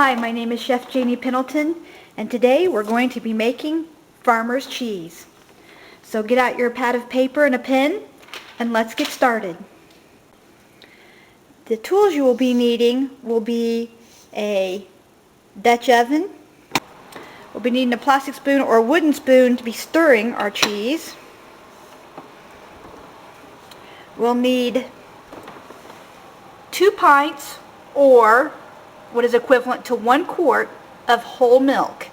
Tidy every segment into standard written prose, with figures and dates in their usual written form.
Hi, my name is Chef Janie Pendleton, and today we're going to be making farmer's cheese. So get out your pad of paper and a pen, and let's get started. The tools you will be needing will be a Dutch oven. We'll be needing a plastic spoon or a wooden spoon to be stirring our cheese. We'll need 2 pints or what is equivalent to 1 quart of whole milk.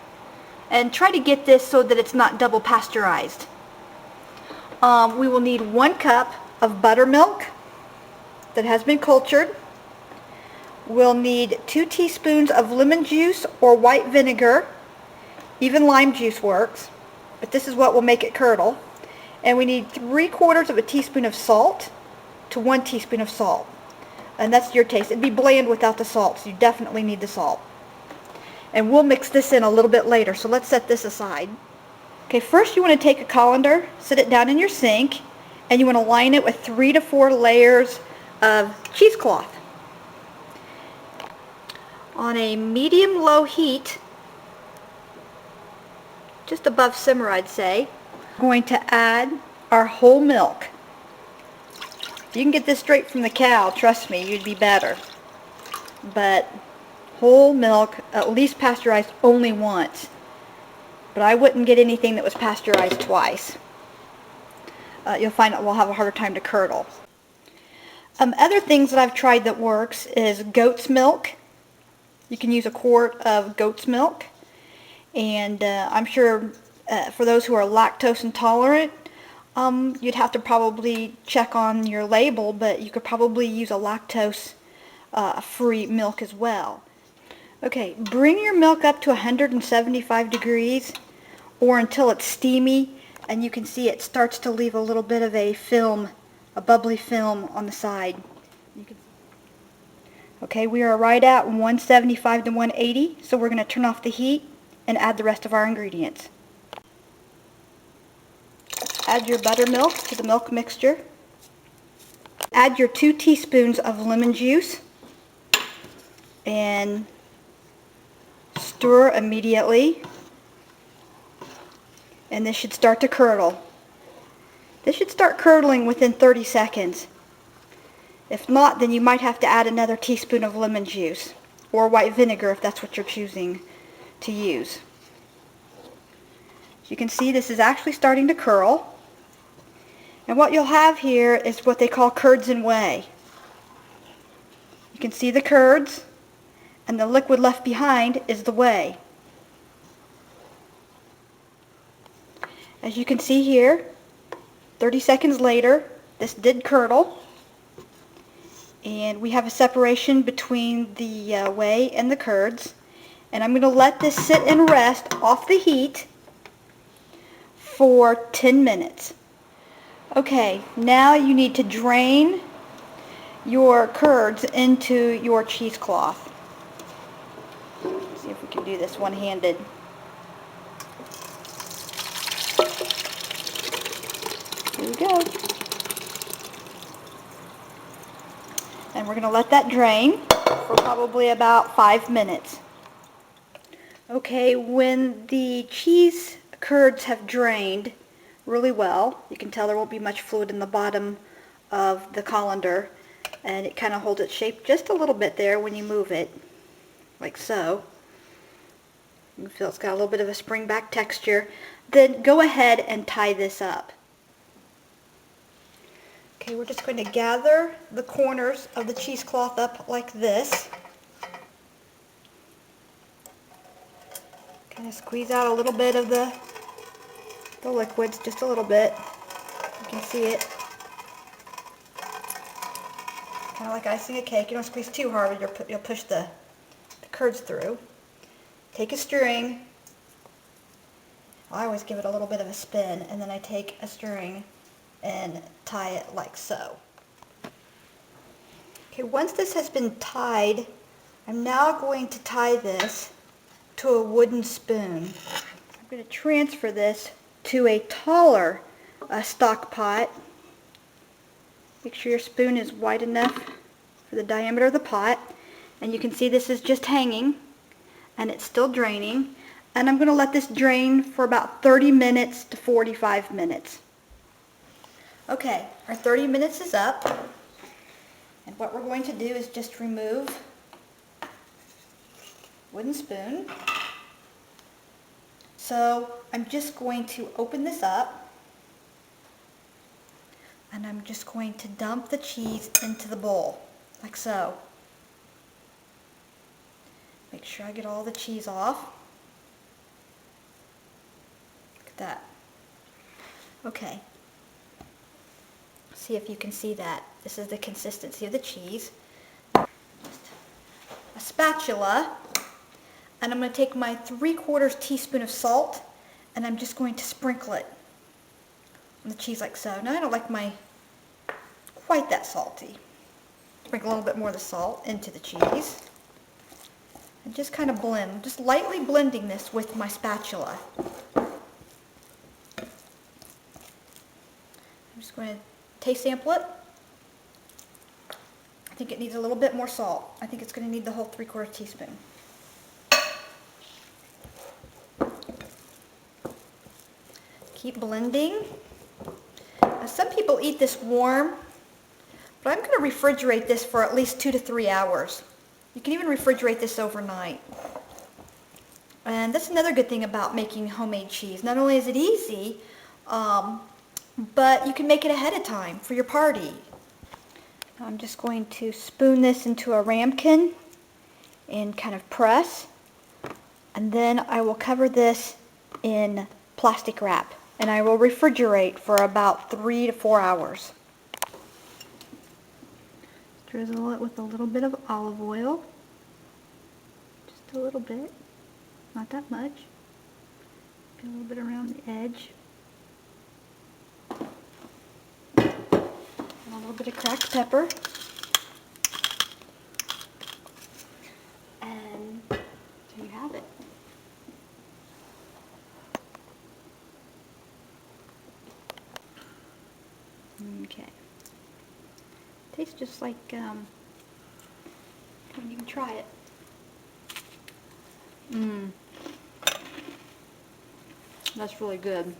And try to get this so that it's not double pasteurized. We will need 1 cup of buttermilk that has been cultured. We'll need 2 teaspoons of lemon juice or white vinegar. Even lime juice works, but this is what will make it curdle. And we need 3/4 of a teaspoon of salt to 1 teaspoon of salt. And that's your taste. It'd be bland without the salt, so you definitely need the salt. And we'll mix this in a little bit later, so let's set this aside. Okay, first you want to take a colander, sit it down in your sink, and you want to line it with 3 to 4 layers of cheesecloth. On a medium-low heat, just above simmer I'd say, we're going to add our whole milk. If you can get this straight from the cow, trust me, you'd be better. But whole milk, at least pasteurized only once. But I wouldn't get anything that was pasteurized twice. You'll find it will have a harder time to curdle. Other things that I've tried that works is goat's milk. You can use a quart of goat's milk. And I'm sure for those who are lactose intolerant, you'd have to probably check on your label, but you could probably use a lactose-free milk as well. Okay, bring your milk up to 175 degrees or until it's steamy and you can see it starts to leave a little bit of a film, a bubbly film on the side. Okay, we are right at 175 to 180, so we're going to turn off the heat and add the rest of our ingredients. Add your buttermilk to the milk mixture. Add your 2 teaspoons of lemon juice and stir immediately. And this should start to curdle. This should start curdling within 30 seconds. If not, then you might have to add another teaspoon of lemon juice or white vinegar if that's what you're choosing to use. As you can see, this is actually starting to curl. And what you'll have here is what they call curds and whey. You can see the curds, and the liquid left behind is the whey. As you can see here, 30 seconds later, this did curdle. And we have a separation between the whey and the curds. And I'm going to let this sit and rest off the heat for 10 minutes. Okay, now you need to drain your curds into your cheesecloth. Let's see if we can do this one-handed. Here we go. And we're going to let that drain for probably about 5 minutes. Okay, when the cheese curds have drained really well, you can tell there won't be much fluid in the bottom of the colander, and it kind of holds its shape just a little bit there when you move it, like so. You can feel it's got a little bit of a spring-back texture. Then go ahead and tie this up. Okay, we're just going to gather the corners of the cheesecloth up like this. Kind of squeeze out a little bit of the liquids, just a little bit. You can see it. Kind of like icing a cake. You don't squeeze too hard, you'll push the curds through. Take a string. I always give it a little bit of a spin, and then I take a string and tie it like so. Okay, once this has been tied, I'm now going to tie this to a wooden spoon. I'm going to transfer this to a taller stock pot. Make sure your spoon is wide enough for the diameter of the pot. And you can see this is just hanging. and it's still draining. And I'm going to let this drain for about 30 minutes to 45 minutes. Okay, our 30 minutes is up. And what we're going to do is just remove wooden spoon. So I'm just going to open this up, and I'm just going to dump the cheese into the bowl, like so. Make sure I get all the cheese off. Look at that. Okay. See if you can see that. This is the consistency of the cheese. Just a spatula, and I'm going to take my 3/4 teaspoon of salt, and I'm just going to sprinkle it on the cheese like so. Now I don't like my quite that salty. Sprinkle a little bit more of the salt into the cheese. And just kind of blend, just lightly blending this with my spatula. I'm just going to taste sample it. I think it needs a little bit more salt. I think it's going to need the whole 3/4 teaspoon. Keep blending. Now, some people eat this warm, but I'm going to refrigerate this for at least 2 to 3 hours. You can even refrigerate this overnight. And that's another good thing about making homemade cheese. Not only is it easy, but you can make it ahead of time for your party. I'm just going to spoon this into a ramekin and kind of press. And then I will cover this in plastic wrap. And I will refrigerate for about 3 to 4 hours. Drizzle it with a little bit of olive oil. Just a little bit. Not that much. Get a little bit around the edge. And a little bit of cracked pepper. And there you have it. Okay. Tastes just like, don't even try it. That's really good.